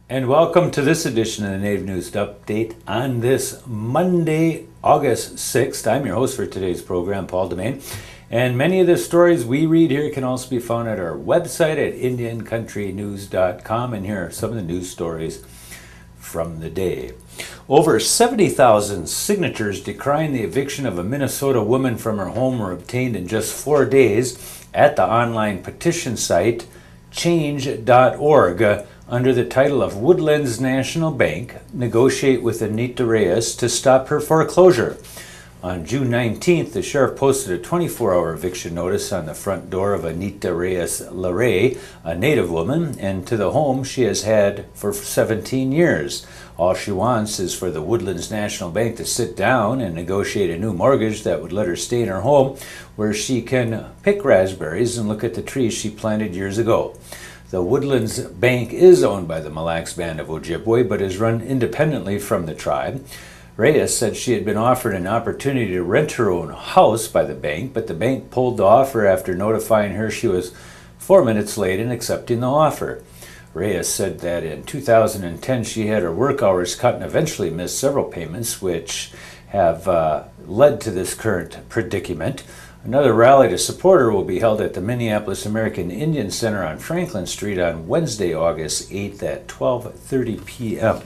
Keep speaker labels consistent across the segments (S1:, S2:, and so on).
S1: And welcome to this edition of the Native News Update on this Monday, August 6th. I'm your host for today's program, Paul DeMain. And many of the stories we read here can also be found at our website at IndianCountryTV.com. And here are some of the news stories from the day. Over 70,000 signatures decrying the eviction of a Minnesota woman from her home were obtained in just 4 days at the online petition site change.org under the title of Woodlands National Bank Negotiate with Anita Reyes to Stop Her Foreclosure. On June 19th, the sheriff posted a 24-hour eviction notice on the front door of Anita Reyes LaRae, a Native woman, and to the home she has had for 17 years. All she wants is for the Woodlands National Bank to sit down and negotiate a new mortgage that would let her stay in her home, where she can pick raspberries and look at the trees she planted years ago. The Woodlands Bank is owned by the Mille Lacs Band of Ojibwe, but is run independently from the tribe. Reyes said she had been offered an opportunity to rent her own house by the bank, but the bank pulled the offer after notifying her she was 4 minutes late in accepting the offer. Reyes said that in 2010 she had her work hours cut and eventually missed several payments, which have led to this current predicament. Another rally to support her will be held at the Minneapolis American Indian Center on Franklin Street on Wednesday, August 8th at 12:30 p.m.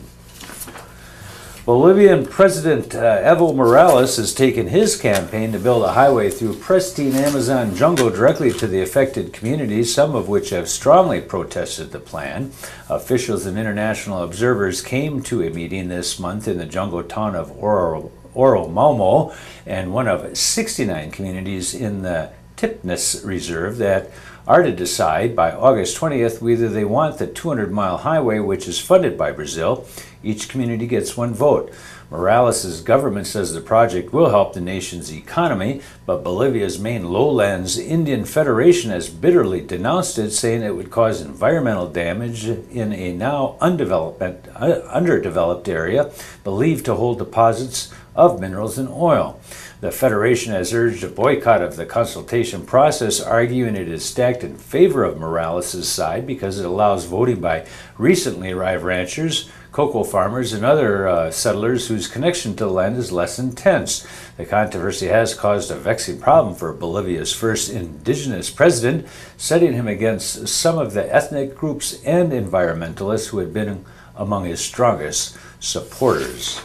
S1: Bolivian President Evo Morales has taken his campaign to build a highway through pristine Amazon jungle directly to the affected communities, some of which have strongly protested the plan. Officials and international observers came to a meeting this month in the jungle town of Oromaumo, and one of 69 communities in the Tipnis Reserve that are to decide by August 20th whether they want the 200-mile highway, which is funded by Brazil. Each community gets one vote. Morales' government says the project will help the nation's economy, but Bolivia's main lowlands Indian Federation has bitterly denounced it, saying it would cause environmental damage in a now underdeveloped area believed to hold deposits of minerals and oil. The Federation has urged a boycott of the consultation process, arguing it is stacked in favor of Morales' side because it allows voting by recently arrived ranchers, cocoa farmers, and other settlers whose connection to the land is less intense. The controversy has caused a vexing problem for Bolivia's first indigenous president, setting him against some of the ethnic groups and environmentalists who had been among his strongest supporters.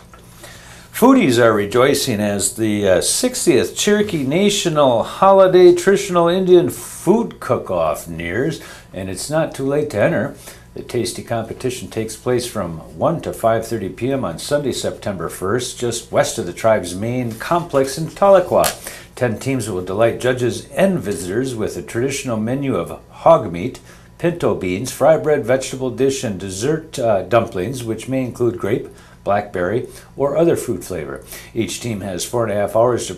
S1: Foodies are rejoicing as the 60th Cherokee National Holiday Traditional Indian Food Cook-Off nears, and it's not too late to enter. The tasty competition takes place from 1 to 5:30 p.m. on Sunday, September 1st, just west of the tribe's main complex in Tahlequah. 10 teams will delight judges and visitors with a traditional menu of hog meat, pinto beans, fry bread, vegetable dish, and dessert dumplings, which may include grape, blackberry, or other fruit flavor. Each team has 4.5 hours to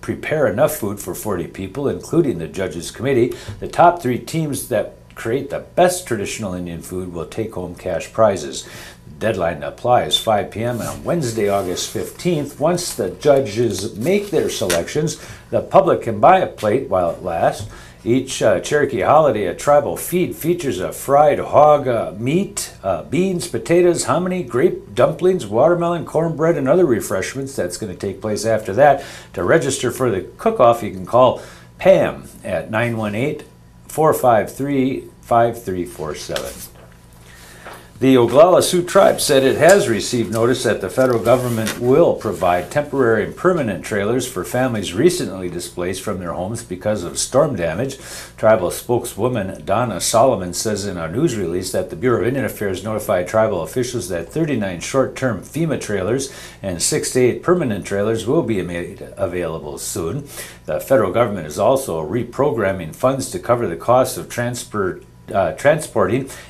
S1: prepare enough food for 40 people, including the judges committee. The top 3 teams that create the best traditional Indian food will take home cash prizes. The deadline to apply is 5 p.m. on Wednesday, August 15th. Once the judges make their selections, the public can buy a plate while it lasts. Each Cherokee holiday, a tribal feed, features a fried hog meat, beans, potatoes, hominy, grape, dumplings, watermelon, cornbread, and other refreshments. That's going to take place after that. To register for the cook-off, you can call Pam at 918-453-5347. The Oglala Sioux Tribe said it has received notice that the federal government will provide temporary and permanent trailers for families recently displaced from their homes because of storm damage. Tribal spokeswoman Donna Solomon says in a news release that the Bureau of Indian Affairs notified tribal officials that 39 short-term FEMA trailers and 6 to 8 permanent trailers will be made available soon. The federal government is also reprogramming funds to cover the costs of transporting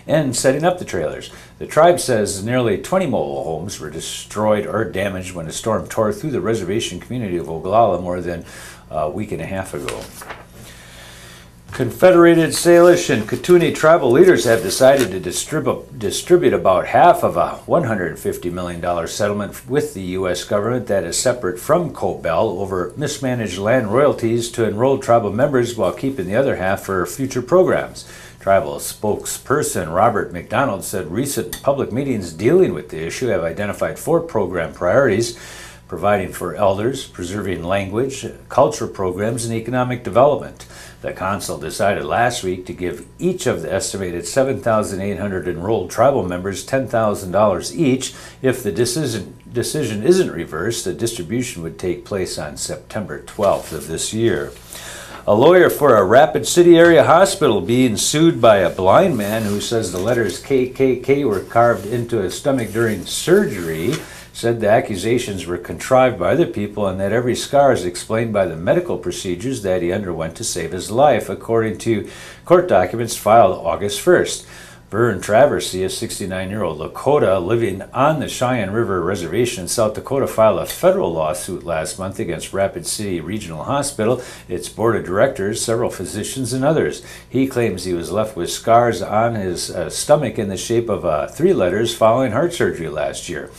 S1: and setting up the trailers. The tribe says nearly 20 mobile homes were destroyed or damaged when a storm tore through the reservation community of Oglala more than a week and a half ago. Confederated Salish and Kootenai tribal leaders have decided to distribute about half of a $150 million settlement with the U.S. government that is separate from Cobell over mismanaged land royalties to enrolled tribal members while keeping the other half for future programs. Tribal spokesperson Robert McDonald said recent public meetings dealing with the issue have identified 4 program priorities: providing for elders, preserving language, culture programs, and economic development. The council decided last week to give each of the estimated 7,800 enrolled tribal members $10,000 each. If the decision isn't reversed, the distribution would take place on September 12th of this year. A lawyer for a Rapid City area hospital being sued by a blind man who says the letters KKK were carved into his stomach during surgery said the accusations were contrived by other people and that every scar is explained by the medical procedures that he underwent to save his life, according to court documents filed August 1st. Vern Traversy, a 69-year-old Dakota living on the Cheyenne River Reservation in South Dakota, filed a federal lawsuit last month against Rapid City Regional Hospital, its board of directors, several physicians, and others. He claims he was left with scars on his stomach in the shape of 3 letters following heart surgery last year.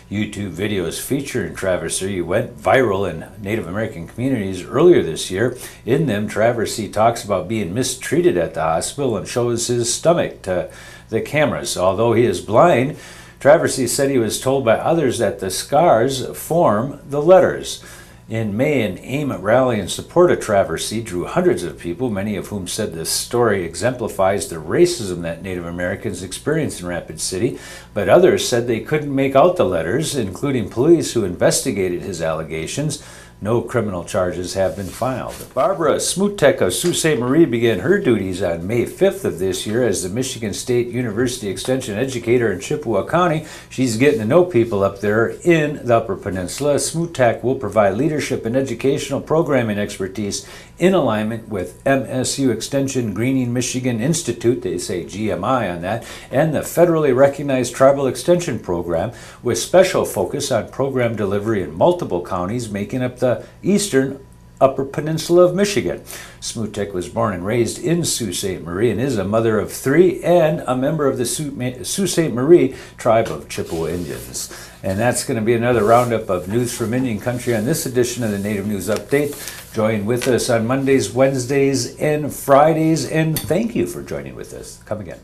S1: YouTube videos featuring Traversy went viral in Native American communities earlier this year. In them, Traversy talks about being mistreated at the hospital and shows his stomach to the cameras. Although he is blind, Traversy said he was told by others that the scars form the letters. In May, an AIM rally in support of Traversy drew hundreds of people, many of whom said this story exemplifies the racism that Native Americans experience in Rapid City, but others said they couldn't make out the letters, including police who investigated his allegations. No criminal charges have been filed. Barbara Smutek of Sault Ste. Marie began her duties on May 5th of this year as the Michigan State University Extension educator in Chippewa County. She's getting to know people up there in the Upper Peninsula. Smutek will provide leadership and educational programming expertise in alignment with MSU Extension Greening Michigan Institute, they say GMI on that, and the federally recognized Tribal Extension Program, with special focus on program delivery in multiple counties making up the eastern Upper Peninsula of Michigan. Smutek was born and raised in Sault Ste. Marie and is a mother of 3 and a member of the Sault Ste. Marie tribe of Chippewa Indians. And that's going to be another roundup of news from Indian Country on this edition of the Native News Update. Join with us on Mondays, Wednesdays, and Fridays, and thank you for joining with us. Come again.